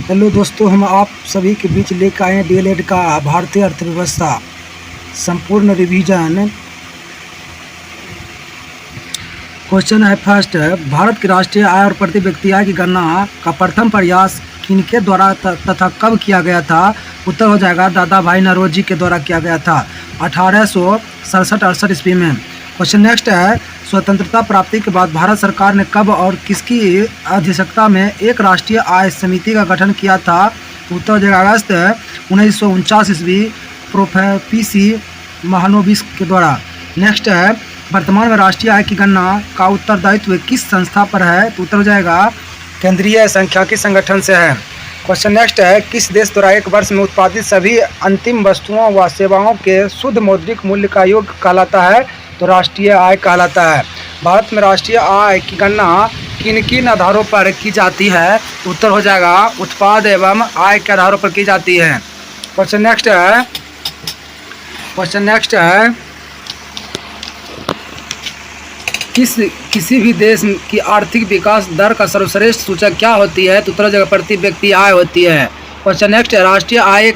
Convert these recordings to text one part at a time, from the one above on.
Hello दोस्तों, हम आप सभी के बीच लेकर आए हैं डीएलएड का भारतीय अर्थव्यवस्था संपूर्ण रिवीजन। क्वेश्चन है फर्स्ट, भारत की राष्ट्रीय आय और प्रति व्यक्ति आय की गणना का प्रथम प्रयास किनके द्वारा तथा कब किया गया था? उत्तर हो जाएगा दादा भाई नौरोजी के द्वारा किया गया था 1867-68 ईस्वी में। क्वेश्चन नेक्स्ट है, स्वतंत्रता प्राप्ति के बाद भारत सरकार ने कब और किसकी अध्यक्षता में एक राष्ट्रीय आय समिति का गठन किया था? उत्तर हो जाएगा अगस्त 1949 ईस्वी प्रोफेसर पीसी महानोबिस के द्वारा। नेक्स्ट है, वर्तमान में राष्ट्रीय आय की गणना का उत्तरदायित्व किस संस्था पर है? तो उत्तर हो जाएगा केंद्रीय सांख्यिकी संगठन से है। क्वेश्चन नेक्स्ट है, किस देश द्वारा एक वर्ष में उत्पादित सभी अंतिम वस्तुओं व सेवाओं के शुद्ध मौद्रिक मूल्य का योग कहलाता है? तो राष्ट्रीय आय कहलाता है। भारत में राष्ट्रीय आय की गणना किन किन आधारों पर की जाती है? तो उत्तर हो जाएगा उत्पाद एवं आय के आधारों पर की जाती है। क्वेश्चन नेक्स्ट है, किसी भी देश की आर्थिक विकास दर का सर्वश्रेष्ठ सूचक क्या होती है? तो उत्तर जगह प्रति व्यक्ति आय होती है। क्वेश्चन नेक्स्ट है, राष्ट्रीय आय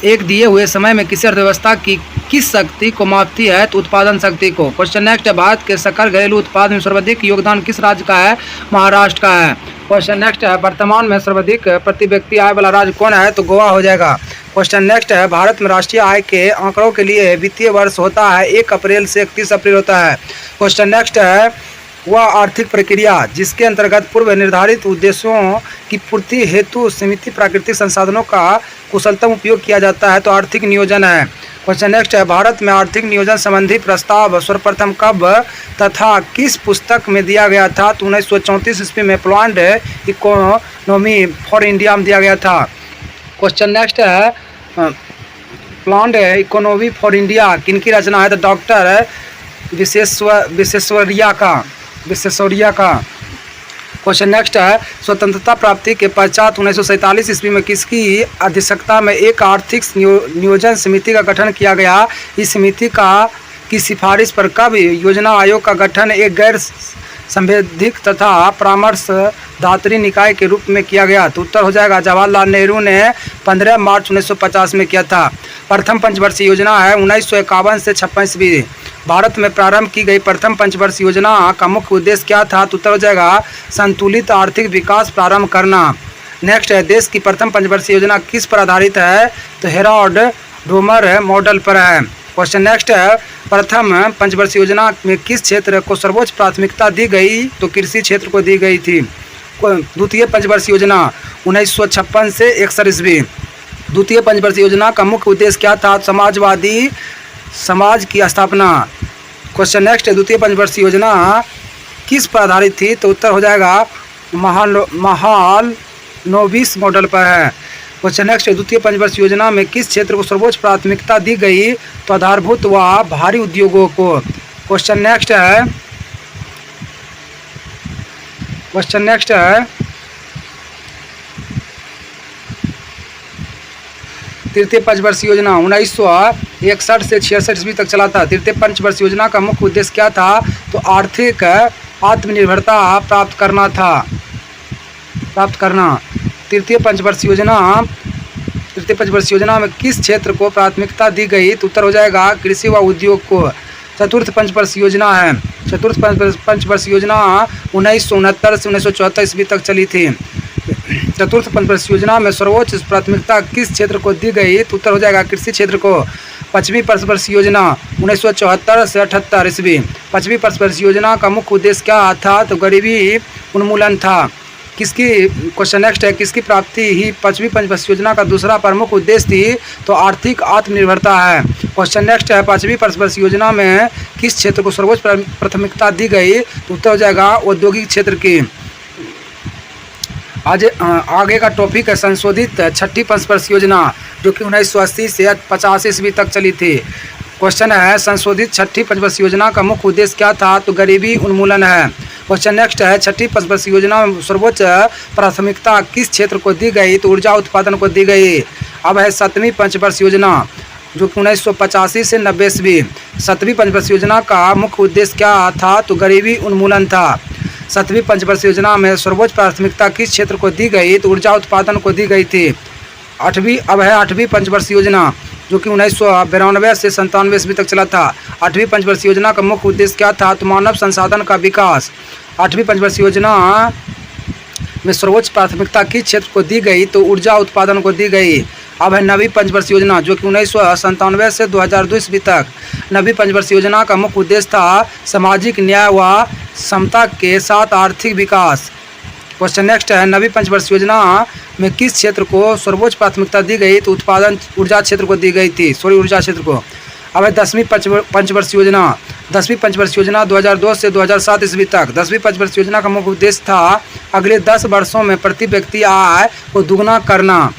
एक दिए हुए समय में किसी अर्थव्यवस्था की किस शक्ति को मापती है? तो उत्पादन शक्ति को। क्वेश्चन नेक्स्ट है, भारत के सकल घरेलू उत्पाद में सर्वाधिक योगदान किस राज्य का है? महाराष्ट्र का है। क्वेश्चन नेक्स्ट है, वर्तमान में सर्वाधिक प्रति व्यक्ति आय वाला राज्य कौन है? तो गोवा हो जाएगा। क्वेश्चन नेक्स्ट है, भारत में राष्ट्रीय आय के आंकड़ों के लिए वित्तीय वर्ष होता है 1 अप्रैल से 31 अप्रैल होता है। क्वेश्चन नेक्स्ट है, वह आर्थिक प्रक्रिया जिसके अंतर्गत पूर्व निर्धारित उद्देश्यों की पूर्ति हेतु सीमित प्राकृतिक संसाधनों का कुशलतम उपयोग किया जाता है? तो आर्थिक नियोजन है। क्वेश्चन नेक्स्ट है, भारत में आर्थिक नियोजन संबंधी प्रस्ताव सर्वप्रथम कब तथा किस पुस्तक में दिया गया था? तो 1934 ईस्वी में प्लान्ड इकोनॉमी फॉर इंडिया में दिया गया था। क्वेश्चन नेक्स्ट है, प्लान्ड इकोनॉमी फॉर इंडिया किनकी रचना है? तो डॉक्टर विश्वेश्वरैया का। क्वेश्चन नेक्स्ट है, स्वतंत्रता प्राप्ति के पश्चात 1947 ईस्वी में किसकी अध्यक्षता में एक आर्थिक नियोजन समिति का गठन किया गया? इस समिति की सिफारिश पर कब योजना आयोग का गठन एक गैर संवैधानिक तथा परामर्शदात्री निकाय के रूप में किया गया? तो उत्तर हो जाएगा जवाहरलाल नेहरू ने 15 मार्च 1950 में किया था। प्रथम पंचवर्षीय योजना है 1951 से 56 ईस्वी। भारत में प्रारंभ की गई प्रथम पंचवर्षीय योजना का मुख्य उद्देश्य क्या था? तो उत्तर हो जाएगा संतुलित आर्थिक विकास प्रारंभ करना। नेक्स्ट है, देश की प्रथम पंचवर्षीय योजना किस पर आधारित है? तो हेराल्ड डोमर मॉडल पर है। क्वेश्चन नेक्स्ट है, प्रथम पंचवर्षीय योजना में किस क्षेत्र को सर्वोच्च प्राथमिकता दी गई? तो कृषि क्षेत्र को दी गई थी। द्वितीय पंचवर्षीय योजना 1956 से 61 ईस्वी। द्वितीय पंचवर्षीय योजना का मुख्य उद्देश्य क्या था? समाजवादी समाज की स्थापना। क्वेश्चन नेक्स्ट है, द्वितीय पंचवर्षीय योजना किस पर आधारित थी? तो उत्तर हो जाएगा महालनोबिस मॉडल पर है। क्वेश्चन नेक्स्ट है, द्वितीय पंचवर्षीय योजना में किस क्षेत्र को सर्वोच्च प्राथमिकता दी गई? तो आधारभूत व भारी उद्योगों को। क्वेश्चन नेक्स्ट है, तृतीय पंचवर्षीय योजना 1961 से 66 ईस्वी तक चला था। तृतीय पंचवर्षीय योजना का मुख्य उद्देश्य क्या था? तो आर्थिक आत्मनिर्भरता प्राप्त करना। तृतीय पंचवर्षीय योजना में किस क्षेत्र को प्राथमिकता दी गई? तो उत्तर हो जाएगा कृषि व उद्योग को। चतुर्थ पंचवर्षीय योजना है। चतुर्थ पंचवर्षीय योजना 1969 से 1974 ईस्वी तक चली थी। चतुर्थ पंचवर्षीय योजना में सर्वोच्च प्राथमिकता किस क्षेत्र को दी गई? तो उत्तर हो जाएगा कृषि क्षेत्र को। पांचवी पंचवर्षीय योजना 1974 से 78 ईस्वी। पांचवी पंचवर्षीय योजना का मुख्य उद्देश्य क्या था? तो गरीबी उन्मूलन था। क्वेश्चन नेक्स्ट है, किसकी प्राप्ति ही पांचवी पंचवर्षीय योजना का दूसरा प्रमुख उद्देश्य थी? तो आर्थिक आत्मनिर्भरता है। क्वेश्चन नेक्स्ट है, पांचवी पंचवर्षीय योजना में किस क्षेत्र को सर्वोच्च प्राथमिकता दी गई? तो उत्तर हो जाएगा औद्योगिक क्षेत्र की। आज आगे का टॉपिक है संशोधित छठी पंचवर्षीय योजना, जो कि 1980 से 85 ईस्वी तक चली थी। क्वेश्चन है, संशोधित छठी पंचवर्षीय योजना का मुख्य उद्देश्य क्या था? तो गरीबी उन्मूलन है। क्वेश्चन नेक्स्ट है, छठी पंचवर्षीय योजना में सर्वोच्च प्राथमिकता किस क्षेत्र को दी गई? तो ऊर्जा उत्पादन को दी गई। अब है सातवीं पंचवर्षीय योजना, जो कि 1985 से 90 ईस्वी। सातवीं पंचवर्षीय योजना का मुख्य उद्देश्य क्या था? तो गरीबी उन्मूलन था। 7वीं पंचवर्षीय योजना में सर्वोच्च प्राथमिकता किस क्षेत्र को दी गई? तो ऊर्जा उत्पादन को दी गई थी। 8वीं पंचवर्षीय योजना जो कि 1992 से 97 ईस्वी तक चला था। 8वीं पंचवर्षीय योजना का मुख्य उद्देश्य क्या था? तो मानव संसाधन का विकास। 8वीं पंचवर्षीय योजना में सर्वोच्च प्राथमिकता किस क्षेत्र को दी गई? तो ऊर्जा उत्पादन को दी गई। अब है 9वीं पंचवर्षीय योजना जो कि 1997 से 2002 ईस्वी तक। 9वीं पंचवर्षीय योजना का मुख्य उद्देश्य था सामाजिक न्याय व समता के साथ आर्थिक विकास। क्वेश्चन नेक्स्ट है, 9वीं पंचवर्षीय योजना में किस क्षेत्र को सर्वोच्च प्राथमिकता दी गई? तो उत्पादन ऊर्जा क्षेत्र को दी गई थी, ऊर्जा क्षेत्र को। अब है 10वीं पंचवर्षीय योजना। 10वीं पंचवर्षीय योजना 2002 से 2007 ईस्वी तक। 10वीं पंचवर्षीय योजना का मुख्य उद्देश्य था अगले 10 वर्षों में प्रति व्यक्ति आय को दुगना करना।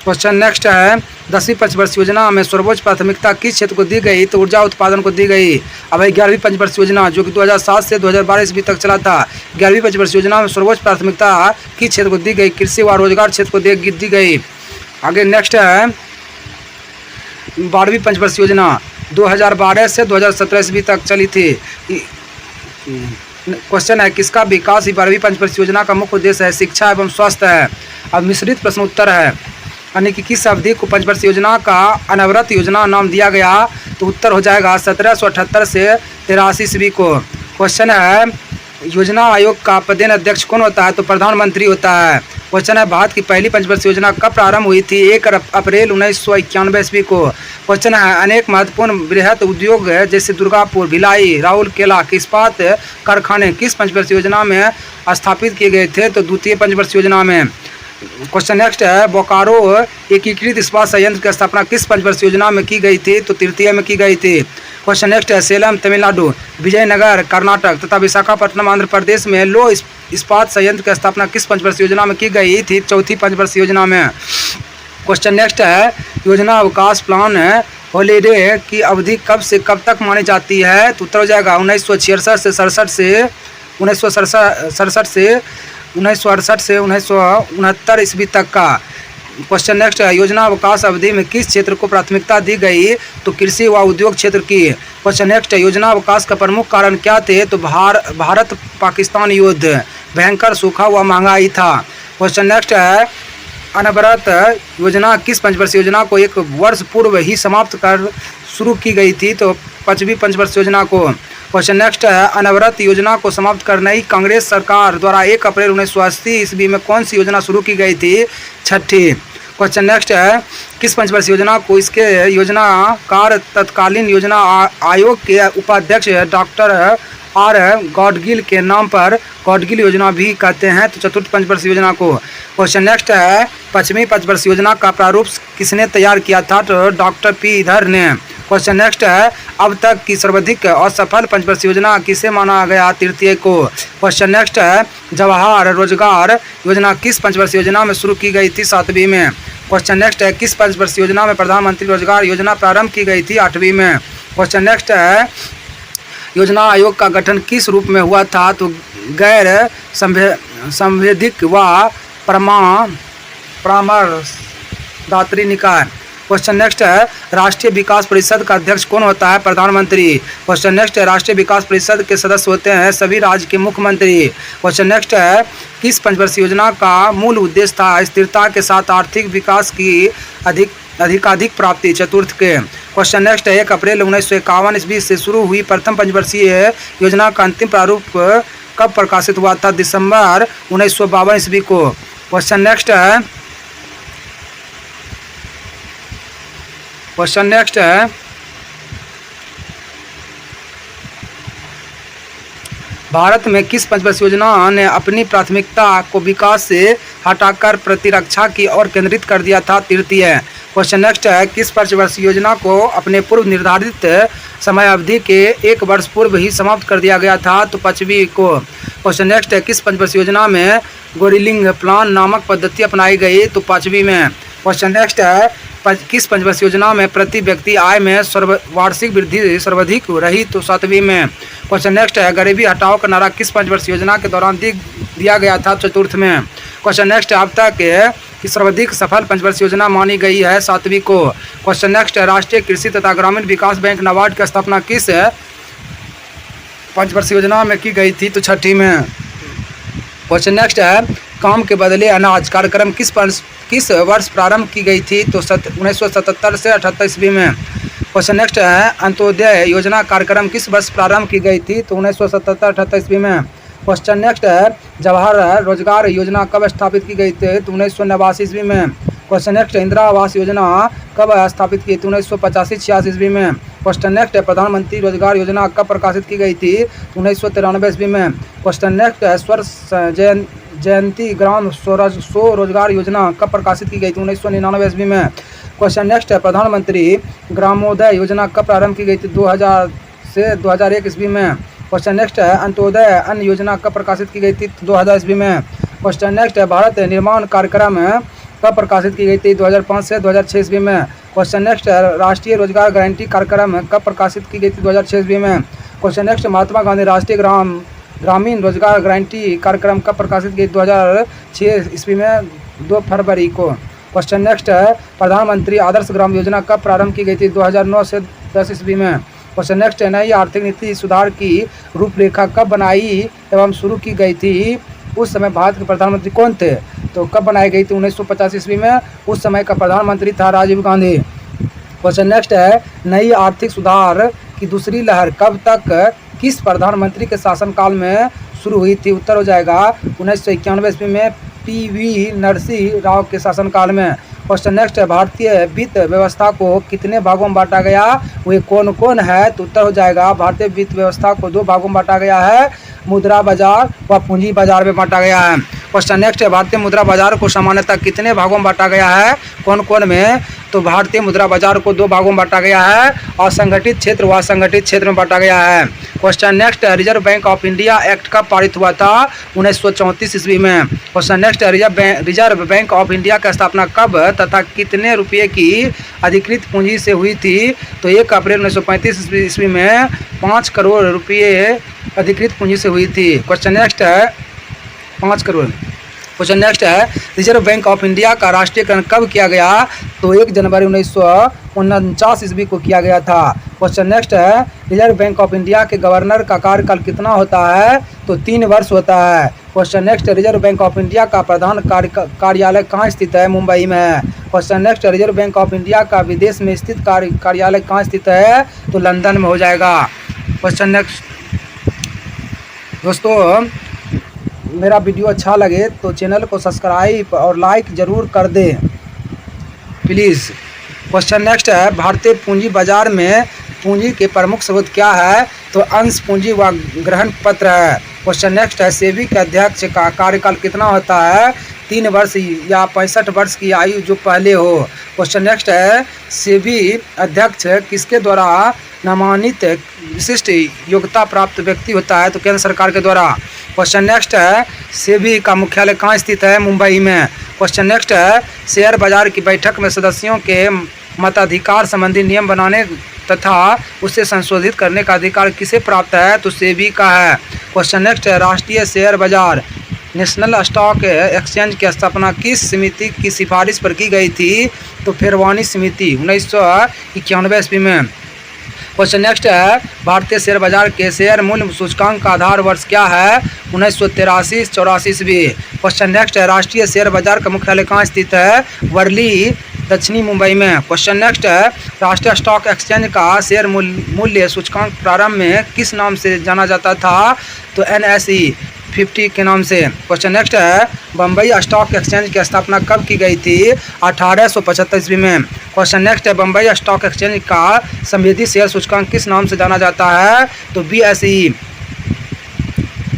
क्वेश्चन नेक्स्ट है, 10वीं पंचवर्षीय योजना में सर्वोच्च प्राथमिकता किस क्षेत्र को दी गई? तो ऊर्जा उत्पादन को दी गई। अब है 11वीं पंचवर्षीय योजना जो कि 2007 से 2012 ईस्वी तक चला था। 11वीं पंचवर्षीय योजना में सर्वोच्च प्राथमिकता किस क्षेत्र को दी गई? कृषि व रोजगार क्षेत्र को दी गई। आगे नेक्स्ट है 12वीं पंचवर्षीय योजना 2012 से 2017 ईस्वी तक चली थी। क्वेश्चन है, किसका विकास 12वीं पंचवर्षीय योजना का मुख्य उद्देश्य है? शिक्षा एवं स्वास्थ्य है। अब मिश्रित प्रश्न उत्तर है, यानी कि किस अवधि को पंचवर्षीय योजना का अनवरत योजना नाम दिया गया? तो उत्तर हो जाएगा 1778 से 83 ईस्वी को। क्वेश्चन है, योजना आयोग का पदेन अध्यक्ष कौन होता है? तो प्रधानमंत्री होता है। क्वेश्चन है, भारत की पहली पंचवर्षीय योजना कब प्रारंभ हुई थी? 1 अप्रैल 1991 ईस्वी को। क्वेश्चन है, अनेक महत्वपूर्ण बृहद उद्योग जैसे दुर्गापुर, भिलाई, राउरकेला के इस्पात कारखाने किस पंचवर्षीय योजना में स्थापित किए गए थे? तो द्वितीय पंचवर्षीय योजना में। क्वेश्चन नेक्स्ट है, बोकारो एकीकृत इस्पात संयंत्र की स्थापना किस पंचवर्षीय योजना में की गई थी? तो तृतीय में की गई थी। क्वेश्चन नेक्स्ट है, सेलम तमिलनाडु, विजयनगर कर्नाटक तथा विशाखापट्टनम आंध्र प्रदेश में लो इस्पात संयंत्र की स्थापना किस पंचवर्षीय योजना में की गई थी? चौथी पंचवर्षीय योजना में। क्वेश्चन नेक्स्ट है, योजना अवकाश प्लान हॉलीडे की अवधि कब से कब तक मानी जाती है? तो उत्तर हो जाएगा 1966 से 1968 से 1969 ईस्वी तक का। क्वेश्चन नेक्स्ट है, योजना अवकाश अवधि में किस क्षेत्र को प्राथमिकता दी गई? तो कृषि व उद्योग क्षेत्र की। क्वेश्चन नेक्स्ट है, योजना अवकाश का प्रमुख कारण क्या थे? तो भारत पाकिस्तान युद्ध, भयंकर सूखा व महंगाई था। क्वेश्चन नेक्स्ट है, अनवरत योजना किस पंचवर्षीय योजना को 1 वर्ष पूर्व ही समाप्त कर शुरू की गई थी? तो 5वीं पंचवर्षीय योजना को। क्वेश्चन नेक्स्ट है, अनवरत योजना को समाप्त कर नई कांग्रेस सरकार द्वारा 1 अप्रैल 1980 ईस्वी में कौन सी योजना शुरू की गई थी? 6ठी। क्वेश्चन नेक्स्ट है, किस पंचवर्षीय योजना को इसके योजनाकार तत्कालीन योजना आयोग के उपाध्यक्ष डॉक्टर आर गॉडगिल के नाम पर गॉडगिल योजना भी कहते हैं? तो चतुर्थ पंचवर्षीय योजना को। क्वेश्चन नेक्स्ट है, 5वीं पंचवर्षीय योजना का प्रारूप किसने तैयार किया था? तो डॉक्टर पी धर ने। क्वेश्चन नेक्स्ट है, अब तक की सर्वाधिक असफल पंचवर्षीय योजना किसे माना गया? तृतीय को। क्वेश्चन नेक्स्ट है, जवाहर रोजगार योजना किस पंचवर्षीय योजना में शुरू की गई थी? 7वीं में। क्वेश्चन नेक्स्ट है, किस पंचवर्षीय योजना में प्रधानमंत्री रोजगार योजना प्रारंभ की गई थी? 8वीं में। क्वेश्चन नेक्स्ट है, योजना आयोग का गठन किस रूप में हुआ था? तो गैर संवैधानिक व परामर्शदात्री निकाय। क्वेश्चन नेक्स्ट है, राष्ट्रीय विकास परिषद का अध्यक्ष कौन होता है? प्रधानमंत्री। क्वेश्चन नेक्स्ट है, राष्ट्रीय विकास परिषद के सदस्य होते हैं सभी राज्य के मुख्यमंत्री। क्वेश्चन नेक्स्ट है, किस पंचवर्षीय योजना का मूल उद्देश्य था? स्थिरता के साथ आर्थिक विकास की अधिकाधिक प्राप्ति। चतुर्थ के। क्वेश्चन नेक्स्ट है, 1 अप्रैल 1951 ईस्वी से शुरू हुई प्रथम पंचवर्षीय योजना का अंतिम प्रारूप कब प्रकाशित हुआ था? दिसंबर 1952 ईस्वी को। क्वेश्चन नेक्स्ट है, भारत में किस पंचवर्षीय योजना ने अपनी प्राथमिकता को विकास से हटाकर प्रतिरक्षा की ओर केंद्रित कर दिया था? तृतीय। क्वेश्चन नेक्स्ट है, किस पंचवर्षीय योजना को अपने पूर्व निर्धारित समय अवधि के 1 वर्ष पूर्व ही समाप्त कर दिया गया था? तो 5वीं को। क्वेश्चन नेक्स्ट है, किस पंचवर्षीय योजना में गोरिलिंग प्लान नामक पद्धति अपनाई गई? तो 5वीं में। क्वेश्चन नेक्स्ट है, किस पंचवर्षीय योजना में प्रति व्यक्ति आय में वार्षिक वृद्धि सर्वाधिक रही? तो 7वीं में। क्वेश्चन नेक्स्ट है, गरीबी हटाओ का नारा किस पंचवर्षीय योजना के दौरान दिया गया था? चतुर्थ में। क्वेश्चन नेक्स्ट है, अब तक की सर्वाधिक सफल पंचवर्षीय योजना मानी गई है? 7वीं को। क्वेश्चन नेक्स्ट है, राष्ट्रीय कृषि तथा ग्रामीण विकास बैंक नाबार्ड की स्थापना किस पंचवर्षीय योजना में की गई थी? तो 6ठी में। क्वेश्चन नेक्स्ट है, काम के बदले अनाज कार्यक्रम किस वर्ष प्रारंभ की गई थी? तो 1977 से 78 ईस्वी में। क्वेश्चन नेक्स्ट है, अंत्योदय योजना कार्यक्रम किस वर्ष प्रारंभ की गई थी? तो 1977-78 ईस्वी में। क्वेश्चन नेक्स्ट है, जवाहर रोजगार योजना कब स्थापित की गई थी? तो 1989 ईस्वी में। क्वेश्चन नेक्स्ट, इंदिरा आवास योजना कब स्थापित की थी? 1985-86 ईस्वी में। क्वेश्चन नेक्स्ट है, प्रधानमंत्री रोजगार योजना कब प्रकाशित की गई थी? 1993 ईस्वी में। क्वेश्चन नेक्स्ट है, स्वर्ण जयंती ग्राम स्वरोजगार योजना कब प्रकाशित की गई थी? 1999 ईस्वी में। क्वेश्चन नेक्स्ट है, प्रधानमंत्री ग्रामोदय योजना कब प्रारंभ की गई थी? 2000 से 2001 ईस्वी में। क्वेश्चन नेक्स्ट है, अंत्योदय अन्न योजना कब प्रकाशित की गई थी? 2000 ईस्वी में। क्वेश्चन नेक्स्ट है, भारत निर्माण कार्यक्रम कब प्रकाशित की गई थी? 2005 से 2006 ईस्वी में। क्वेश्चन नेक्स्ट है, राष्ट्रीय रोजगार गारंटी कार्यक्रम कब प्रकाशित की गई थी? 2006 ईस्वी में। क्वेश्चन नेक्स्ट, महात्मा गांधी राष्ट्रीय ग्रामीण रोजगार गारंटी कार्यक्रम कब प्रकाशित की? 2006 ईस्वी में 2 फरवरी को। क्वेश्चन नेक्स्ट है, प्रधानमंत्री आदर्श ग्राम योजना कब प्रारंभ की गई थी? 2009 से 10 ईस्वी में। क्वेश्चन नेक्स्ट है, नई आर्थिक नीति सुधार की रूपरेखा कब बनाई एवं शुरू की गई थी? उस समय भारत के प्रधानमंत्री कौन थे? तो कब बनाई गई थी? 1950 ईस्वी में। उस समय का प्रधानमंत्री था राजीव गांधी। क्वेश्चन नेक्स्ट है, नई आर्थिक सुधार की दूसरी लहर कब तक किस प्रधानमंत्री के शासनकाल में शुरू हुई थी? उत्तर हो जाएगा 1991 ईस्वी में, PV नरसिंह राव के शासनकाल में। क्वेश्चन नेक्स्ट है, भारतीय वित्त व्यवस्था को कितने भागों में बांटा गया? वे कौन कौन है? तो उत्तर हो जाएगा, भारतीय वित्त व्यवस्था को 2 भागों में बांटा गया है, मुद्रा बाजार व पूंजी बाजार में बांटा गया है। क्वेश्चन नेक्स्ट है, भारतीय मुद्रा बाजार को सामान्यतः कितने भागों में बांटा गया है? कौन कौन में? तो भारतीय मुद्रा बाजार को 2 भागों में बांटा गया है, असंगठित क्षेत्र व असंगठित क्षेत्र में बांटा गया है। क्वेश्चन नेक्स्ट है, reserve bank of India act कब पारित हुआ था? 1934 ईस्वी में। क्वेश्चन नेक्स्ट है, रिजर्व बैंक ऑफ इंडिया की स्थापना कब तथा कितने रुपये की अधिकृत पूंजी से हुई थी? तो 1 अप्रैल 1935 ईस्वी में 5 करोड़ रुपये अधिकृत पूंजी से हुई थी। क्वेश्चन नेक्स्ट है, 5 करोड़। क्वेश्चन नेक्स्ट है, रिजर्व बैंक ऑफ इंडिया का राष्ट्रीयकरण कब किया गया? तो 1 जनवरी 1949 ईस्वी को किया गया था। क्वेश्चन नेक्स्ट है, रिजर्व बैंक ऑफ इंडिया के गवर्नर का कार्यकाल कितना होता है? तो 3 वर्ष होता है। Question next, reserve bank of India का प्रधान कार्यालय कहाँ स्थित है? मुंबई में है। Question next, reserve bank of India का विदेश में स्थित कार्यालय कहाँ स्थित है? तो लंदन में हो जाएगा। क्वेश्चन नेक्स्ट, दोस्तों मेरा वीडियो अच्छा लगे तो चैनल को सब्सक्राइब और लाइक ज़रूर कर दें प्लीज़। क्वेश्चन नेक्स्ट है, भारतीय पूंजी बाजार में पूंजी के प्रमुख स्रोत क्या है? तो अंश पूंजी व ग्रहण पत्र है। क्वेश्चन नेक्स्ट है, सेबी के अध्यक्ष का कार्यकाल कितना होता है? 3 वर्ष या 65 वर्ष की आयु जो पहले हो। क्वेश्चन नेक्स्ट है, सेबी अध्यक्ष किसके द्वारा नामांकित विशिष्ट योग्यता प्राप्त व्यक्ति होता है? तो केंद्र सरकार के द्वारा। क्वेश्चन नेक्स्ट है, सेबी का मुख्यालय कहाँ स्थित है? मुंबई में। क्वेश्चन नेक्स्ट है, शेयर बाजार की बैठक में सदस्यों के मताधिकार संबंधी नियम बनाने तथा उसे संशोधित करने का अधिकार किसे प्राप्त है? तो सेबी का है। क्वेश्चन नेक्स्ट है, राष्ट्रीय शेयर बाजार नेशनल स्टॉक एक्सचेंज की स्थापना किस समिति की सिफारिश पर की गई थी? तो फिरवानी समिति 1991 ईस्वी में। क्वेश्चन नेक्स्ट है, भारतीय शेयर बाजार के शेयर मूल्य सूचकांक का आधार वर्ष क्या है? 1983-84 ईस्वी। क्वेश्चन नेक्स्ट है, राष्ट्रीय शेयर बाजार का मुख्यालय कहाँ स्थित है? वर्ली दक्षिणी मुंबई में। क्वेश्चन नेक्स्ट है, राष्ट्रीय स्टॉक एक्सचेंज का शेयर मूल्य सूचकांक प्रारंभ में किस नाम से जाना जाता था? तो NSE 50 के नाम से। क्वेश्चन नेक्स्ट है, बम्बई स्टॉक एक्सचेंज की स्थापना कब की गई थी? 1875 ईस्वी में। क्वेश्चन नेक्स्ट है, बम्बई स्टॉक एक्सचेंज का संवेदी शेयर सूचकांक किस नाम से जाना जाता है? तो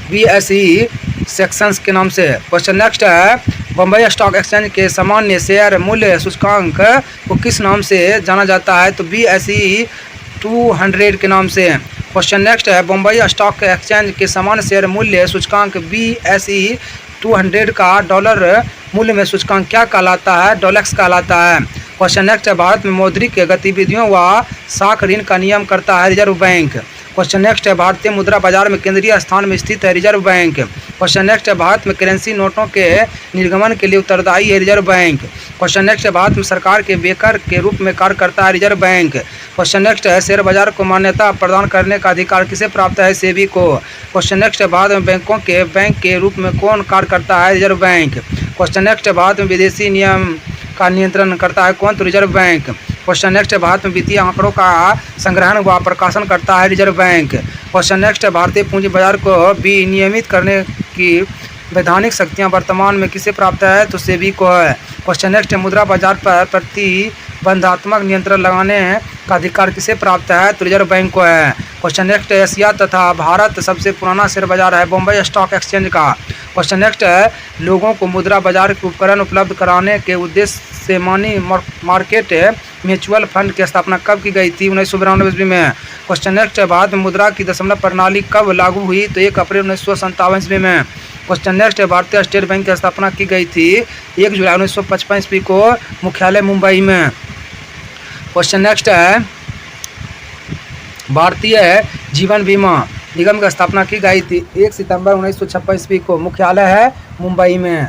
BSE सेक्शंस के नाम से। क्वेश्चन नेक्स्ट है, बम्बई स्टॉक एक्सचेंज के सामान्य शेयर मूल्य सूचकांक को किस नाम से जाना जाता है? तो BSE 200 के नाम से। क्वेश्चन नेक्स्ट है, बम्बई स्टॉक एक्सचेंज के सामान्य शेयर मूल्य सूचकांक BSE 200 का डॉलर मूल्य में सूचकांक क्या कहलाता है? डॉलेक्स कहलाता है। क्वेश्चन नेक्स्ट है, भारत में मौद्रिक गतिविधियों व साख ऋण का नियम करता है रिजर्व बैंक। क्वेश्चन नेक्स्ट है, भारतीय मुद्रा बाजार में केंद्रीय स्थान में स्थित है रिजर्व बैंक। क्वेश्चन नेक्स्ट है, भारत में करेंसी नोटों के निर्गमन के लिए उत्तरदायी है रिजर्व बैंक। क्वेश्चन नेक्स्ट है, भारत में सरकार के बेकर के रूप में कार्य करता है रिजर्व बैंक। क्वेश्चन नेक्स्ट है, शेयर बाजार को मान्यता प्रदान करने का अधिकार किसे प्राप्त है? सेबी को। क्वेश्चन नेक्स्ट है, भारत में बैंकों के बैंक के रूप में कौन कार्य करता है? Reserve bank. क्वेश्चन नेक्स्ट है, भारत में विदेशी नियम का नियंत्रण करता है कौन? तो रिजर्व बैंक। क्वेश्चन नेक्स्ट है, भारत में वित्तीय आंकड़ों का संग्रहण व प्रकाशन करता है रिजर्व बैंक। क्वेश्चन नेक्स्ट है, भारतीय पूंजी बाजार को विनियमित करने की वैधानिक शक्तियाँ वर्तमान में किसे प्राप्त है? तो सेबी को है। क्वेश्चन नेक्स्ट है, मुद्रा बाजार पर प्रतिबंधात्मक नियंत्रण लगाने का अधिकार किसे प्राप्त है? तो रिजर्व बैंक को है। क्वेश्चन नेक्स्ट है, एशिया तथा भारत सबसे पुराना शेयर बाजार है बॉम्बे स्टॉक एक्सचेंज का। क्वेश्चन नेक्स्ट है, लोगों को मुद्रा बाजार के उपकरण उपलब्ध कराने के उद्देश्य से मनी मार्केट म्यूचुअल फंड की स्थापना कब की गई थी? 1992 ईस्वी में। क्वेश्चन नेक्स्ट है, भारत में मुद्रा की दशमलव प्रणाली कब लागू हुई? तो 1 अप्रैल 1957 ईस्वी में। क्वेश्चन नेक्स्ट है, भारतीय स्टेट बैंक की स्थापना की गई थी 1 जुलाई 1955 ईस्वी को, मुख्यालय मुंबई में। क्वेश्चन नेक्स्ट है, भारतीय जीवन बीमा निगम की स्थापना की गई थी 1 सितंबर 1956 ईस्वी को, मुख्यालय है मुंबई में।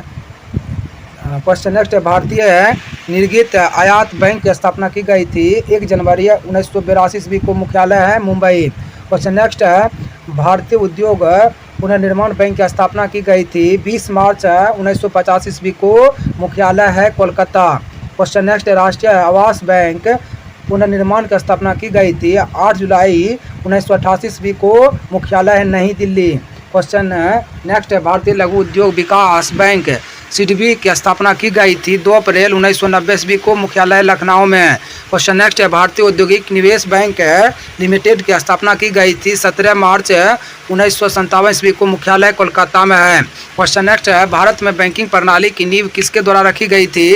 क्वेश्चन नेक्स्ट है, भारतीय निर्गत आयात बैंक की स्थापना की गई थी 1 जनवरी 1982 ईस्वी को, मुख्यालय है मुंबई। क्वेश्चन नेक्स्ट है, भारतीय उद्योग पुनर्निर्माण बैंक की स्थापना की गई थी 20 मार्च 1950 ईस्वी को, मुख्यालय है कोलकाता। क्वेश्चन नेक्स्ट है, राष्ट्रीय आवास बैंक पुनर्निर्माण की स्थापना की गई थी 8 जुलाई 1988 ईस्वी को, मुख्यालय है नई दिल्ली। क्वेश्चन नेक्स्ट है, भारतीय लघु उद्योग विकास बैंक सिडबी की स्थापना की गई थी 2 अप्रैल 1990 ईस्वी को, मुख्यालय लखनऊ में। क्वेश्चन नेक्स्ट है, भारतीय औद्योगिक निवेश बैंक लिमिटेड की स्थापना की गई थी 17 मार्च 1957 ईस्वी को, मुख्यालय कोलकाता में है। क्वेश्चन नेक्स्ट है, भारत में बैंकिंग प्रणाली की नींव किसके द्वारा रखी गई थी?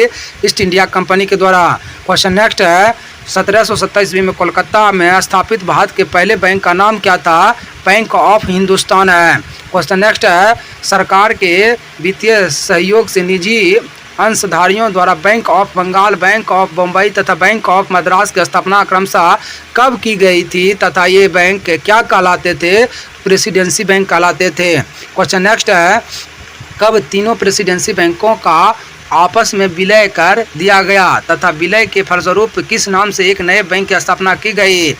ईस्ट इंडिया कंपनी के द्वारा। क्वेश्चन नेक्स्ट है, 1727 ईस्वी में कोलकाता में स्थापित भारत के पहले बैंक का नाम क्या था? बैंक ऑफ हिंदुस्तान है। क्वेश्चन नेक्स्ट है, सरकार के वित्तीय सहयोग से निजी अंशधारियों द्वारा bank of Bengal, bank of Bombay तथा बैंक ऑफ मद्रास की स्थापना क्रमशः कब की गई थी तथा ये बैंक क्या कहलाते थे? प्रेसिडेंसी बैंक कहलाते थे। क्वेश्चन नेक्स्ट है, कब तीनों प्रेसिडेंसी बैंकों का आपस में विलय कर दिया गया तथा विलय के फलस्वरूप किस नाम से एक नए बैंक की स्थापना की गई?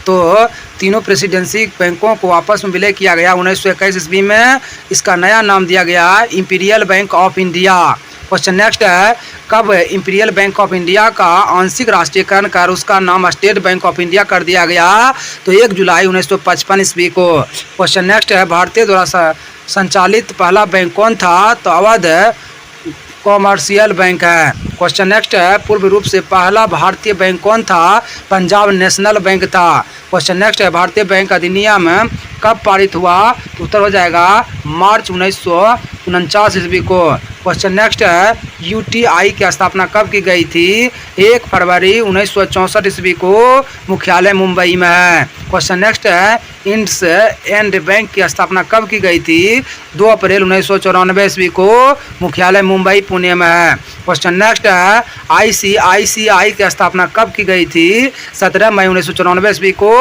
तो तीनों प्रेसिडेंसी बैंकों को आपस में विलय किया गया 1921 ईस्वी में। इसका नया नाम दिया गया imperial bank of India. Question next है, कब इंपीरियल बैंक ऑफ इंडिया का आंशिक राष्ट्रीयकरण कर उसका नाम स्टेट बैंक ऑफ इंडिया कर दिया गया? तो 1 जुलाई 1955 ईस्वी को। क्वेश्चन नेक्स्ट है, भारतीय द्वारा संचालित पहला बैंक कौन था? तो अवध कॉमर्शियल बैंक है। क्वेश्चन नेक्स्ट है, पूर्व रूप से पहला भारतीय बैंक कौन था? पंजाब नेशनल बैंक था। क्वेश्चन नेक्स्ट है, भारतीय बैंक अधिनियम कब पारित हुआ? तो उत्तर हो जाएगा मार्च 1949 ईस्वी को। क्वेश्चन नेक्स्ट है, यूटीआई की स्थापना कब की गई थी? 1 फरवरी 1964 ईस्वी को, मुख्यालय मुंबई में है। क्वेश्चन नेक्स्ट है, इंड्स एंड बैंक की स्थापना कब की गई थी? 2 अप्रैल 1994 ईस्वी को, मुख्यालय मुंबई पुणे में है। क्वेश्चन नेक्स्ट है, आईसीआईसीआई की स्थापना कब की गई थी? 17 मई 1994 ईस्वी को,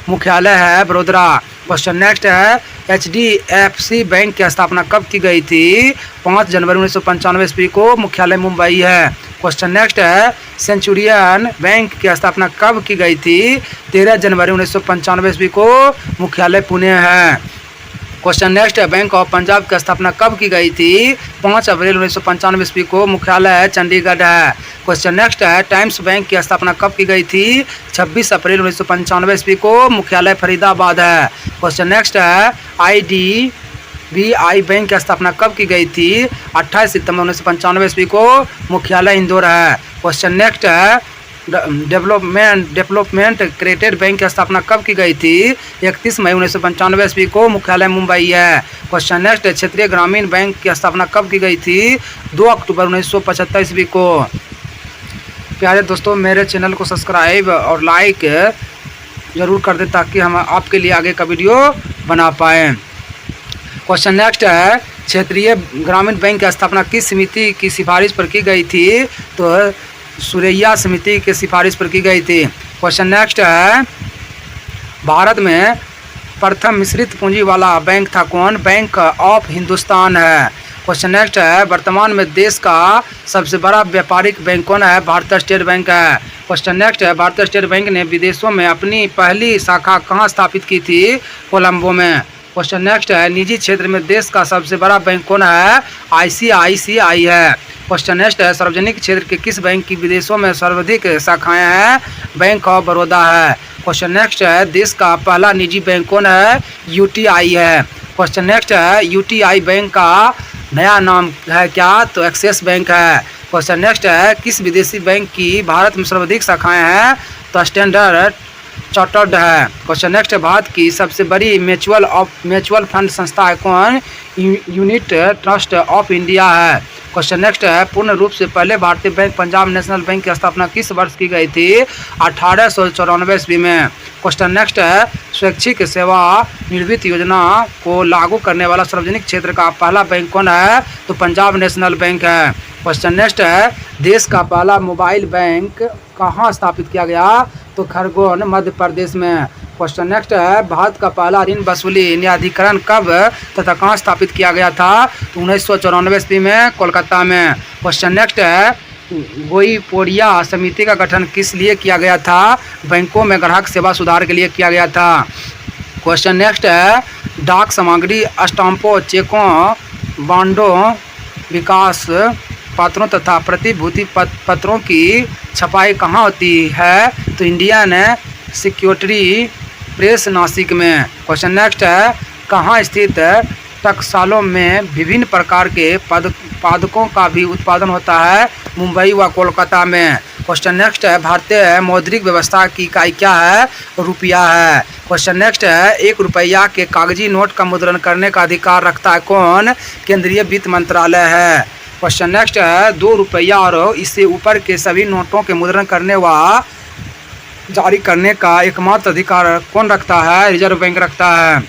मुख्यालय है बड़ोदरा। क्वेश्चन नेक्स्ट है, एचडीएफसी बैंक की स्थापना कब की गई थी? 5 जनवरी 1995 ईस्वी को, मुख्यालय मुंबई है। क्वेश्चन नेक्स्ट है, सेंचुरियन बैंक की स्थापना कब की गई थी? 13 जनवरी 1995 ईस्वी को, मुख्यालय पुणे है। क्वेश्चन नेक्स्ट है, बैंक ऑफ पंजाब की स्थापना कब की गई थी? 5 अप्रैल 1995 ईस्वी को, मुख्यालय चंडीगढ़ है। क्वेश्चन नेक्स्ट है, टाइम्स बैंक की स्थापना कब की गई थी? 26 अप्रैल 1995 ईस्वी को, मुख्यालय फरीदाबाद है। क्वेश्चन नेक्स्ट है, IDBI बैंक की स्थापना कब की गई थी? 28 सितंबर 1995 ईस्वी को, मुख्यालय इंदौर है। क्वेश्चन नेक्स्ट है, डेवलपमेंट क्रेडिट बैंक की स्थापना कब की गई थी? 31 मई 1995 ईस्वी को, मुख्यालय मुंबई है। क्वेश्चन नेक्स्ट है, क्षेत्रीय ग्रामीण बैंक की स्थापना कब की गई थी? 2 अक्टूबर 1975 ईस्वी को। प्यारे दोस्तों, मेरे चैनल को सब्सक्राइब और लाइक ज़रूर कर दें ताकि हम आपके लिए आगे का वीडियो बना पाएँ। क्वेश्चन नेक्स्ट है, क्षेत्रीय ग्रामीण बैंक की स्थापना किस समिति की सिफारिश पर की गई थी? तो सुरैया समिति की सिफारिश पर की गई थी। क्वेश्चन नेक्स्ट है, भारत में प्रथम मिश्रित पूंजी वाला बैंक था कौन? बैंक ऑफ हिंदुस्तान है। क्वेश्चन नेक्स्ट है, वर्तमान में देश का सबसे बड़ा व्यापारिक बैंक कौन है? भारतीय स्टेट बैंक है। क्वेश्चन नेक्स्ट है, भारतीय स्टेट बैंक ने विदेशों में अपनी पहली शाखा कहाँ स्थापित की थी? कोलंबो में। क्वेश्चन नेक्स्ट है, निजी क्षेत्र में देश का सबसे बड़ा बैंक कौन है? ICICI है। क्वेश्चन नेक्स्ट है, सार्वजनिक क्षेत्र के किस बैंक की विदेशों में सर्वाधिक शाखाएं हैं? बैंक ऑफ बड़ौदा है। क्वेश्चन नेक्स्ट है, देश का पहला निजी बैंक कौन है? UTI है। क्वेश्चन नेक्स्ट है, UTI बैंक का नया नाम है क्या? तो एक्सिस बैंक है। क्वेश्चन नेक्स्ट है, किस विदेशी बैंक की भारत में सर्वाधिक शाखाएं हैं? तो स्टैंडर्ड चार्टर्ड है। क्वेश्चन नेक्स्ट है, भारत की सबसे बड़ी म्यूचुअल फंड संस्था है कौन? यूनिट ट्रस्ट ऑफ इंडिया है। क्वेश्चन नेक्स्ट है, पूर्ण रूप से पहले भारतीय बैंक पंजाब नेशनल बैंक की स्थापना किस वर्ष की गई थी? 1894 ईस्वी में। क्वेश्चन नेक्स्ट है, स्वैच्छिक सेवा निवृत्ति योजना को लागू करने वाला सार्वजनिक क्षेत्र का पहला बैंक कौन है? तो पंजाब नेशनल बैंक है। क्वेश्चन नेक्स्ट है, देश का पहला मोबाइल बैंक कहाँ स्थापित किया गया? तो खरगोन मध्य प्रदेश में। क्वेश्चन नेक्स्ट है, भारत का पहला ऋण वसूली न्यायाधिकरण कब तथा कहाँ स्थापित किया गया था? तो 1994 ईस्वी में कोलकाता में। क्वेश्चन नेक्स्ट है, गोईपोड़िया समिति का गठन किस लिए किया गया था? बैंकों में ग्राहक सेवा सुधार के लिए किया गया था। क्वेश्चन नेक्स्ट है, डाक सामग्री स्टाम्पों चेकों बॉन्डों विकास पत्रों तथा प्रतिभूति पत्रों की छपाई कहाँ होती है? तो इंडियन सिक्योरिटी प्रेस नासिक में। क्वेश्चन नेक्स्ट है, कहाँ स्थित टकसालों में विभिन्न प्रकार के पादकों का भी उत्पादन होता है? मुंबई व कोलकाता में। क्वेश्चन नेक्स्ट है, भारतीय मौद्रिक व्यवस्था की इकाई क्या है? रुपया है। क्वेश्चन नेक्स्ट है, 1 रुपया के कागजी नोट का मुद्रण करने का अधिकार रखता है कौन? केंद्रीय वित्त मंत्रालय है। क्वेश्चन नेक्स्ट है, 2 रुपया और इससे ऊपर के सभी नोटों के मुद्रण करने व जारी करने का एकमात्र अधिकार कौन रखता है? रिजर्व बैंक रखता है।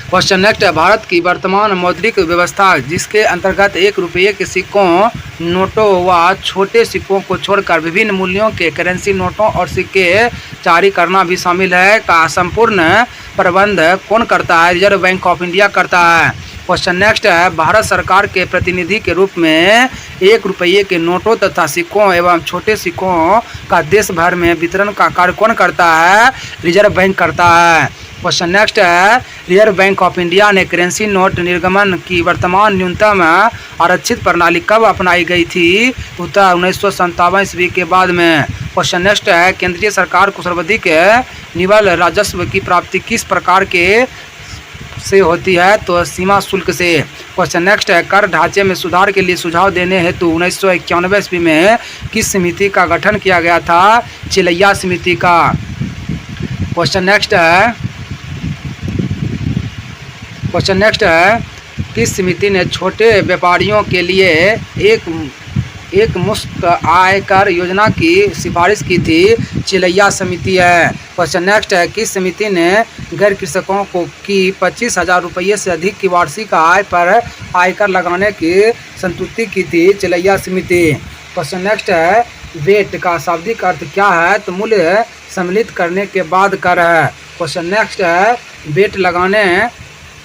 क्वेश्चन नेक्स्ट है, भारत की वर्तमान मौद्रिक व्यवस्था जिसके अंतर्गत 1 रुपये के सिक्कों नोटों व छोटे सिक्कों को छोड़कर विभिन्न मूल्यों के करेंसी नोटों और सिक्के जारी करना भी शामिल है का संपूर्ण प्रबंध कौन करता है? रिजर्व बैंक ऑफ इंडिया करता है। क्वेश्चन नेक्स्ट है, भारत सरकार के प्रतिनिधि के रूप में 1 रुपये के नोटों तथा सिक्कों एवं छोटे सिक्कों का देश भर में वितरण का कार्य कौन करता है? रिजर्व बैंक करता है। क्वेश्चन नेक्स्ट है, रिजर्व बैंक ऑफ इंडिया ने करेंसी नोट निर्गमन की वर्तमान न्यूनतम आरक्षित प्रणाली कब अपनाई गई थी? उत्तर 1957 ईस्वी के बाद में। क्वेश्चन नेक्स्ट है, केंद्रीय सरकार को सर्वाधिक निवल राजस्व की प्राप्ति किस प्रकार के से होती है? तो सीमा शुल्क से। क्वेश्चन नेक्स्ट है, कर ढांचे में सुधार के लिए सुझाव देने हेतु 1991 ईस्वी में किस समिति का गठन किया गया था? चिलैया समिति का। क्वेश्चन नेक्स्ट है, किस समिति ने छोटे व्यापारियों के लिए एक मुफ्त आयकर योजना की सिफारिश की थी? चिलैया समिति है। क्वेश्चन नेक्स्ट है, किस समिति ने गैर कृषकों को की 25,000 रुपये से अधिक की वार्षिक आय पर आयकर लगाने की संतुष्टि की थी? चिलैया समिति। क्वेश्चन नेक्स्ट है, वेट का शाब्दिक अर्थ क्या है? तो मूल्य सम्मिलित करने के बाद कर है। क्वेश्चन नेक्स्ट है, वेट लगाने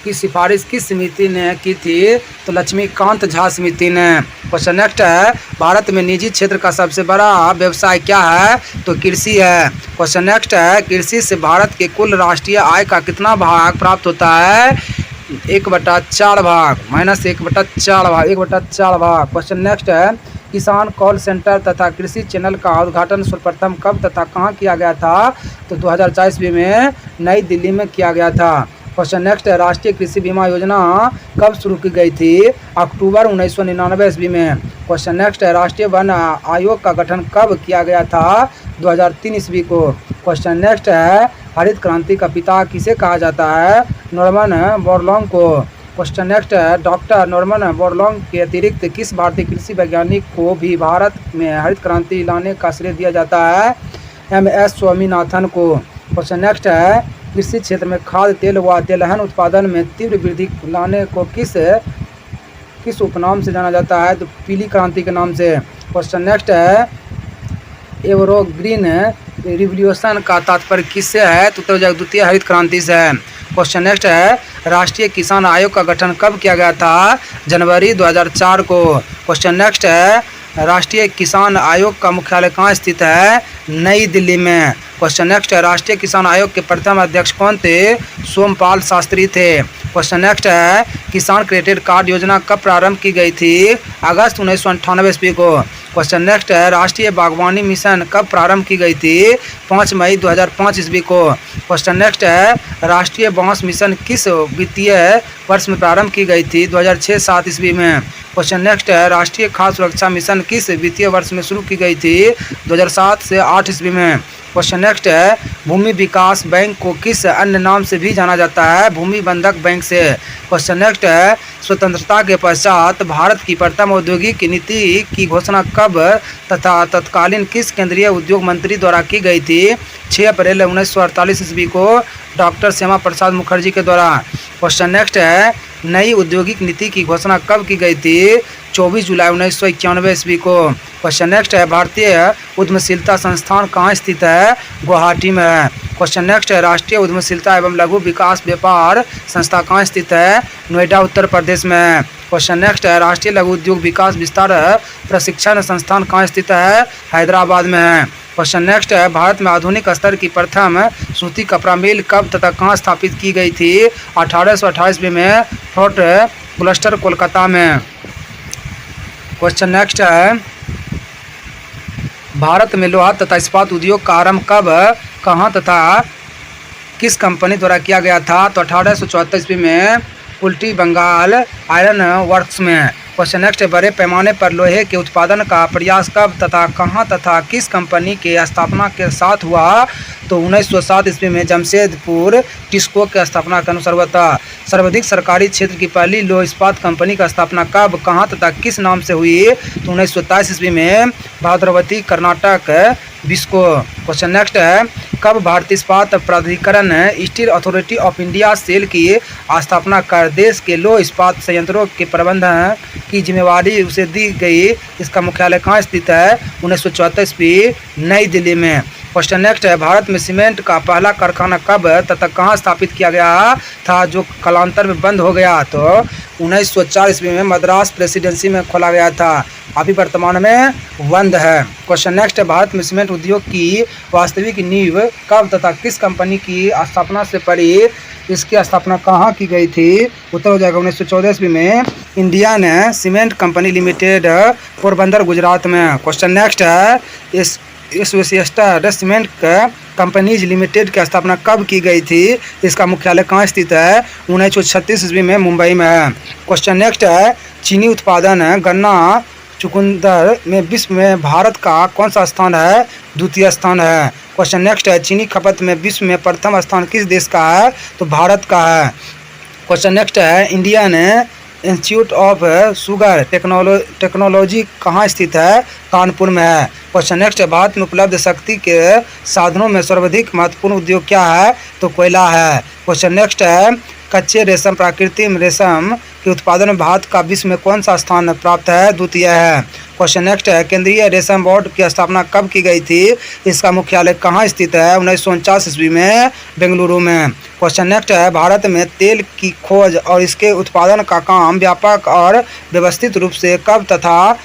की सिफारिश किस समिति ने की थी? तो लक्ष्मीकांत झा समिति ने। क्वेश्चन नेक्स्ट है, भारत में निजी क्षेत्र का सबसे बड़ा व्यवसाय क्या है? तो कृषि है। क्वेश्चन नेक्स्ट है, कृषि से भारत के कुल राष्ट्रीय आय का कितना भाग प्राप्त होता है? 1/4 भाग माइनस 1/4 भाग। क्वेश्चन नेक्स्ट है, किसान कॉल सेंटर तथा कृषि चैनल का उद्घाटन सर्वप्रथम कब तथा कहाँ किया गया था? तो 2004 ईस्वी में नई दिल्ली में किया गया था। क्वेश्चन नेक्स्ट है, राष्ट्रीय कृषि बीमा योजना कब शुरू की गई थी? अक्टूबर 1999 ईस्वी में। क्वेश्चन नेक्स्ट है, राष्ट्रीय वन आयोग का गठन कब किया गया था? 2003 ईस्वी को। क्वेश्चन नेक्स्ट है, हरित क्रांति का पिता किसे कहा जाता है? नॉर्मन बोरलॉग को। क्वेश्चन नेक्स्ट है, डॉक्टर नॉर्मन बोरलॉग के अतिरिक्त किस भारतीय कृषि वैज्ञानिक को भी भारत में हरित क्रांति लाने का श्रेय दिया जाता है? MS स्वामीनाथन को। क्वेश्चन नेक्स्ट है, कृषि क्षेत्र में खाद्य तेल व तेलहन उत्पादन में तीव्र वृद्धि लाने को किस उपनाम से जाना जाता है? तो पीली क्रांति के नाम से। क्वेश्चन नेक्स्ट है, एवरग्रीन रिवॉल्यूशन का तात्पर्य किससे है? तो द्वितीय हरित क्रांति से है। क्वेश्चन नेक्स्ट है, राष्ट्रीय किसान आयोग का गठन कब किया गया था? जनवरी 2004 को। क्वेश्चन नेक्स्ट है, राष्ट्रीय किसान आयोग का मुख्यालय कहाँ स्थित है? नई दिल्ली में। क्वेश्चन नेक्स्ट है, राष्ट्रीय किसान आयोग के प्रथम अध्यक्ष कौन थे? सोमपाल शास्त्री थे। क्वेश्चन नेक्स्ट है, किसान क्रेडिट कार्ड योजना कब प्रारंभ की गई थी? अगस्त 1998 ईस्वी को। क्वेश्चन नेक्स्ट है, राष्ट्रीय बागवानी मिशन कब प्रारंभ की गई थी? 5 मई 2005 ईस्वी को। क्वेश्चन नेक्स्ट है, राष्ट्रीय बांस मिशन किस वित्तीय वर्ष में प्रारंभ की गई थी? 2006-07 ईस्वी में। क्वेश्चन नेक्स्ट है, राष्ट्रीय खाद्य सुरक्षा मिशन किस वित्तीय वर्ष में शुरू की गई थी? 2007 से 8 ईस्वी में। क्वेश्चन नेक्स्ट है, भूमि विकास बैंक को किस अन्य नाम से भी जाना जाता है? भूमि बंधक बैंक से। क्वेश्चन नेक्स्ट है, स्वतंत्रता के पश्चात भारत की प्रथम औद्योगिक नीति की घोषणा कब तथा तत्कालीन किस केंद्रीय उद्योग मंत्री द्वारा की गई थी? 6 अप्रैल 1948 ईस्वी को डॉक्टर श्यामा प्रसाद मुखर्जी के द्वारा। क्वेश्चन नेक्स्ट है, नई औद्योगिक नीति की घोषणा कब की गई थी? 24 जुलाई 1991 ईस्वी को। क्वेश्चन नेक्स्ट है, भारतीय उद्यमशीलता संस्थान कहाँ स्थित है? गुवाहाटी में है। क्वेश्चन नेक्स्ट है, राष्ट्रीय उद्यमशीलता एवं लघु विकास व्यापार संस्था कहाँ स्थित है? नोएडा उत्तर प्रदेश में है। क्वेश्चन नेक्स्ट है, राष्ट्रीय लघु उद्योग विकास विस्तार प्रशिक्षण संस्थान कहाँ स्थित है? हैदराबाद में है। क्वेश्चन नेक्स्ट है, भारत में आधुनिक स्तर की प्रथम सूती कपड़ा मिल कब तथा कहाँ स्थापित की गई थी? 1828 ईस्वी में फोर्ट क्लस्टर कोलकाता में। क्वेश्चन नेक्स्ट है, भारत में लोहा तथा इस्पात उद्योग का आरंभ कब, कहाँ तथा किस कंपनी द्वारा किया गया था? तो 1874 ईस्वी में उल्टी बंगाल आयरन वर्क्स में। क्वेश्चन नेक्स्ट है, बड़े पैमाने पर लोहे के उत्पादन का प्रयास कब तथा कहाँ तथा किस कंपनी के स्थापना के साथ हुआ? तो 1907 ईस्वी में जमशेदपुर टिस्को की स्थापना के अनुसार हुआ था। सर्वाधिक सरकारी क्षेत्र की पहली लौह इस्पात कंपनी का स्थापना कब, कहाँ तथा किस नाम से हुई? तो 1927 ईस्वी में भद्रावती कर्नाटक बिस्को। क्वेश्चन नेक्स्ट है, कब भारतीय इस्पात प्राधिकरण Steel Authority of India SAIL की स्थापना कर देश के लौह इस्पात संयंत्रों के प्रबंधन की जिम्मेवारी उसे दी गई? इसका मुख्यालय कहाँ स्थित है? 1974 ईस्वी नई दिल्ली में। क्वेश्चन नेक्स्ट है, भारत में सीमेंट का पहला कारखाना कब तथा कहाँ स्थापित किया गया था जो कालांतर में बंद हो गया? तो 1904 ईस्वी में मद्रास प्रेसिडेंसी में खोला गया था, अभी वर्तमान में बंद है। क्वेश्चन नेक्स्ट है, भारत में सीमेंट उद्योग की वास्तविक नींव कब तथा किस कंपनी की स्थापना से पड़ी? इसकी स्थापना कहाँ की गई थी? उत्तर हो जाएगा 1914 ईस्वी में Indian Cement Company Limited Porbandar Gujarat में। क्वेश्चन नेक्स्ट है, इस विशिष्ट सीमेंट कंपनीज लिमिटेड की स्थापना कब की गई थी? इसका मुख्यालय कहाँ स्थित है? 1936 ईस्वी में मुंबई में है। क्वेश्चन नेक्स्ट है, चीनी उत्पादन गन्ना चुकंदर में विश्व में भारत का कौन सा स्थान है? द्वितीय स्थान है। क्वेश्चन नेक्स्ट है, चीनी खपत में विश्व में प्रथम स्थान किस देश का है? तो भारत का है। क्वेश्चन नेक्स्ट है, Indian institute of sugar technology कहाँ स्थित है? कानपुर में है। क्वेश्चन नेक्स्ट है, भारत में उपलब्ध शक्ति के साधनों में सर्वाधिक महत्वपूर्ण उद्योग क्या है? तो कोयला है। क्वेश्चन नेक्स्ट है, कच्चे रेशम प्राकृतिक रेशम के उत्पादन में भारत का विश्व में कौन सा स्थान प्राप्त है? द्वितीय है। क्वेश्चन नेक्स्ट है, केंद्रीय रेशम बोर्ड की स्थापना कब की गई थी? इसका मुख्यालय कहाँ स्थित है? 1949 ईस्वी में बेंगलुरु में। क्वेश्चन नेक्स्ट है, भारत में तेल की खोज और इसके उत्पादन का काम व्यापक और व्यवस्थित रूप से कब तथा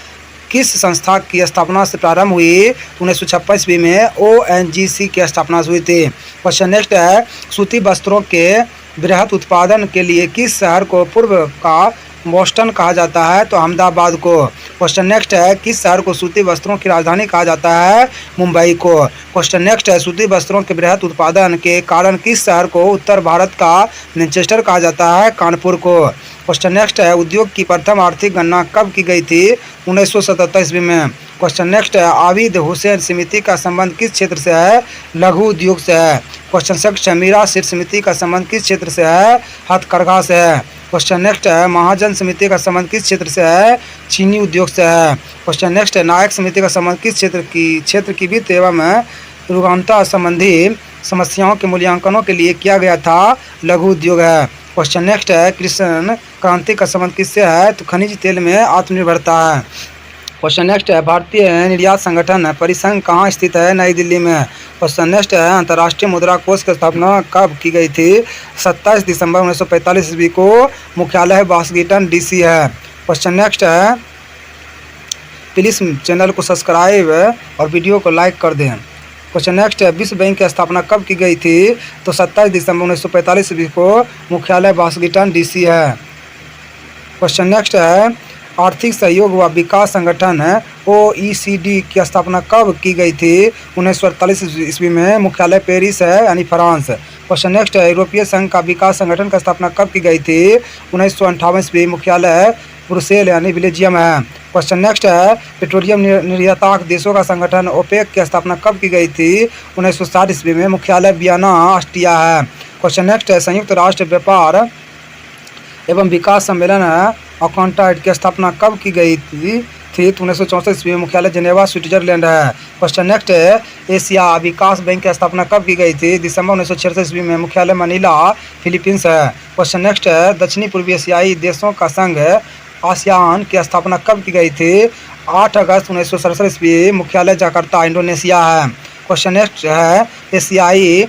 किस संस्था की स्थापना से प्रारंभ हुई? 1956 ईस्वी में ONGC की स्थापना हुई थी। क्वेश्चन नेक्स्ट है, सूती वस्त्रों के बृहत उत्पादन के लिए किस शहर को पूर्व का बोस्टन कहा जाता है? तो अहमदाबाद को। क्वेश्चन नेक्स्ट है, किस शहर को सूती वस्त्रों की राजधानी कहा जाता है? मुंबई को। क्वेश्चन नेक्स्ट है, सूती वस्त्रों के बृहत उत्पादन के कारण किस शहर को उत्तर भारत का मैनचेस्टर कहा जाता है? कानपुर को। क्वेश्चन नेक्स्ट है, उद्योग की प्रथम आर्थिक गणना कब की गई थी? 1977 ईस्वी में। क्वेश्चन नेक्स्ट है, आबिद हुसैन समिति का संबंध किस क्षेत्र से है? लघु उद्योग से है। क्वेश्चन नेक्स्ट है, मीरा सेठ समिति का संबंध किस क्षेत्र से है? हथकरघा से है। क्वेश्चन नेक्स्ट है, महाजन समिति का संबंध किस क्षेत्र से है? चीनी उद्योग से है। क्वेश्चन नेक्स्ट है, नायक समिति का संबंध किस क्षेत्र की वित्त एवं रुगानता संबंधी समस्याओं के मूल्यांकनों के लिए किया गया था? लघु उद्योग है। क्वेश्चन नेक्स्ट है, कृषि क्रांति का संबंध किससे है? तो खनिज तेल में आत्मनिर्भरता है। क्वेश्चन नेक्स्ट है, भारतीय निर्यात संगठन परिसंघ कहाँ स्थित है? नई दिल्ली में। क्वेश्चन नेक्स्ट है, अंतर्राष्ट्रीय मुद्रा कोष की स्थापना कब की गई थी? 27 दिसंबर 1945 ईस्वी को। मुख्यालय वाशिंगटन DC है। क्वेश्चन नेक्स्ट है, प्लीज़ चैनल को सब्सक्राइब और वीडियो को लाइक कर दें। क्वेश्चन नेक्स्ट है, विश्व बैंक की स्थापना कब की गई थी? तो 27 दिसंबर 1945 ईस्वी को। मुख्यालय वाशिंगटन DC है। क्वेश्चन नेक्स्ट है, आर्थिक सहयोग व विकास संगठन OECD की स्थापना कब की गई थी? 1948 ईस्वी में। मुख्यालय पेरिस है यानी फ्रांस। क्वेश्चन नेक्स्ट है, यूरोपीय संघ का विकास संगठन की स्थापना कब की गई थी? 1958 ईस्वी। मुख्यालय ब्रुसेल यानी बेल्जियम है। क्वेश्चन नेक्स्ट है, पेट्रोलियम निर्यातक देशों का संगठन OPEC की स्थापना कब की गई थी? 1960 ईस्वी में। मुख्यालय वियना ऑस्ट्रिया है। क्वेश्चन नेक्स्ट है, संयुक्त राष्ट्र व्यापार एवं विकास सम्मेलन अकाउंटेंट की स्थापना कब की गई थी? 1964 ईस्वी में। मुख्यालय जेनेवा स्विट्जरलैंड है। क्वेश्चन नेक्स्ट है, एशिया विकास बैंक की स्थापना कब की गई थी? दिसंबर 1966 ईस्वी में। मुख्यालय मनीला फिलीपींस है। क्वेश्चन नेक्स्ट है, दक्षिणी पूर्वी एशियाई देशों का संघ आसियान की स्थापना कब की गई थी? 8 अगस्त 1967 ईस्वी। मुख्यालय जकार्ता इंडोनेशिया है। क्वेश्चन नेक्स्ट है, एशियाई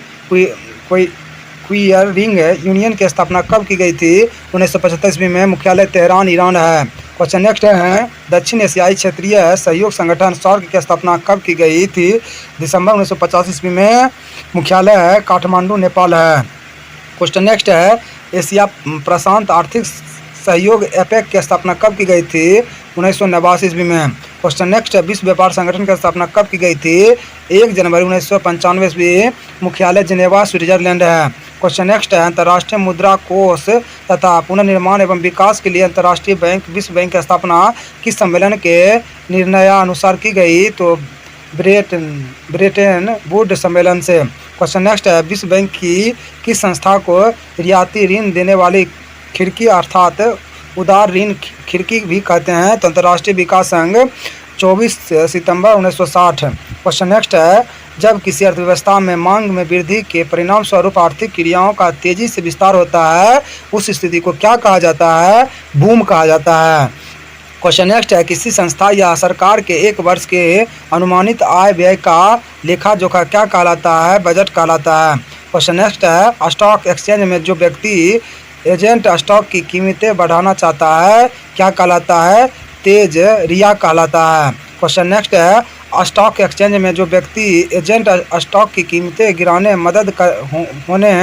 क्लियरिंग यूनियन की स्थापना कब की गई थी? 1975 ईस्वी में। मुख्यालय तेहरान ईरान है। क्वेश्चन नेक्स्ट है, दक्षिण एशियाई क्षेत्रीय सहयोग संगठन SAARC की स्थापना कब की गई थी? दिसंबर 1950 ईस्वी में। मुख्यालय काठमांडू नेपाल है। क्वेश्चन नेक्स्ट है, एशिया प्रशांत आर्थिक सहयोग APEC की स्थापना कब की गई थी? 1989 ईस्वी में। क्वेश्चन नेक्स्ट है, विश्व व्यापार संगठन की स्थापना कब की गई थी? 1 जनवरी 1995 ईस्वी। मुख्यालय जेनेवा स्विट्जरलैंड है। क्वेश्चन नेक्स्ट है, अंतर्राष्ट्रीय मुद्रा कोष तथा पुनर्निर्माण एवं विकास के लिए अंतर्राष्ट्रीय बैंक विश्व बैंक की स्थापना किस सम्मेलन के निर्णयानुसार की गई? तो ब्रेटन वुड सम्मेलन से। क्वेश्चन नेक्स्ट है, विश्व बैंक की किस संस्था को रियायती ऋण देने वाली खिड़की अर्थात उदार ऋण खिड़की भी कहते हैं? तो अंतर्राष्ट्रीय विकास संघ 24 सितंबर 1960। क्वेश्चन नेक्स्ट है, जब किसी अर्थव्यवस्था में मांग में वृद्धि के परिणाम स्वरूप आर्थिक क्रियाओं का तेजी से विस्तार होता है, उस स्थिति को क्या कहा जाता है? बूम कहा जाता है। क्वेश्चन नेक्स्ट है, किसी संस्था या सरकार के एक वर्ष के अनुमानित आय व्यय का लेखा जोखा क्या कहलाता है? बजट कहलाता है। क्वेश्चन नेक्स्ट है, स्टॉक एक्सचेंज में जो व्यक्ति एजेंट स्टॉक की कीमतें बढ़ाना चाहता है क्या कहलाता है? तेज रिया कहलाता है। क्वेश्चन नेक्स्ट है, स्टॉक एक्सचेंज में जो व्यक्ति एजेंट स्टॉक की कीमतें गिराने मदद होने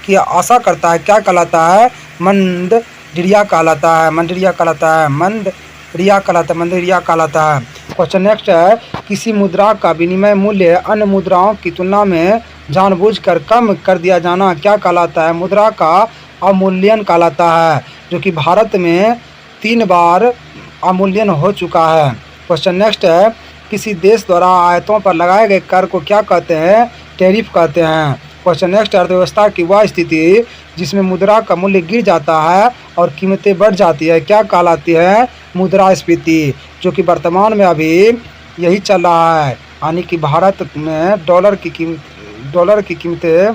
की आशा करता है क्या कहलाता है? मंदरिया कहलाता है। मंदरिया कहलाता है। मंदरिया कहलाता है। मंदरिया कहलाता है। क्वेश्चन नेक्स्ट है, किसी मुद्रा का विनिमय मूल्य अन्य मुद्राओं की तुलना में जानबूझकर कम कर दिया जाना क्या कहलाता है? मुद्रा का अवमूल्यन कहलाता है, जो कि भारत में 3 बार अवमूल्यन हो चुका है। क्वेश्चन नेक्स्ट है, किसी देश द्वारा आयातों पर लगाए गए कर को क्या कहते हैं? टैरिफ कहते हैं। क्वेश्चन नेक्स्ट, अर्थव्यवस्था की वह स्थिति जिसमें मुद्रा का मूल्य गिर जाता है और कीमतें बढ़ जाती है क्या कहलाती है? मुद्रास्फीति, जो कि वर्तमान में अभी यही चल रहा है, यानी कि भारत में डॉलर की कीमतें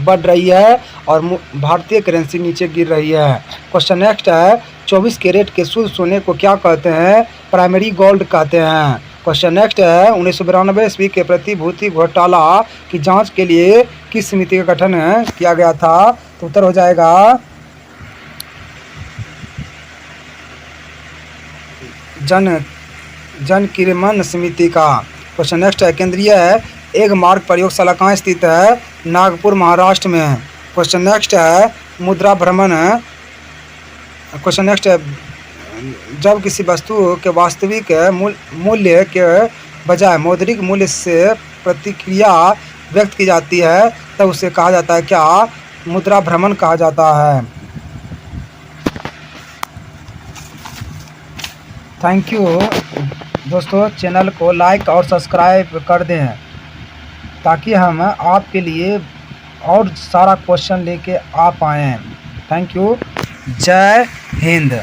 बढ़ रही है और भारतीय करेंसी नीचे गिर रही है। क्वेश्चन नेक्स्ट है, 24 कैरेट के शुद्ध सोने को क्या कहते हैं? प्राइमरी गोल्ड कहते हैं। क्वेश्चन नेक्स्ट है, 1992 ईस्वी के प्रतिभूति घोटाला की जांच के लिए किस समिति का गठन किया गया था? तो उत्तर हो जाएगा जन किरमन समिति का। क्वेश्चन नेक्स्ट है, केंद्रीय एग मार्ग प्रयोगशाला कहाँ स्थित है? नागपुर महाराष्ट्र में। क्वेश्चन नेक्स्ट है, मुद्रा भ्रमण। क्वेश्चन नेक्स्ट है, जब किसी वस्तु के वास्तविक मूल्य के बजाय मौद्रिक मूल्य से प्रतिक्रिया व्यक्त की जाती है तब उसे कहा जाता है क्या? मुद्रा भ्रमण कहा जाता है। थैंक यू दोस्तों, चैनल को लाइक और सब्सक्राइब कर दें ताकि हम आपके लिए और सारा क्वेश्चन लेके आ पाएँ। Thank you. जय हिंद।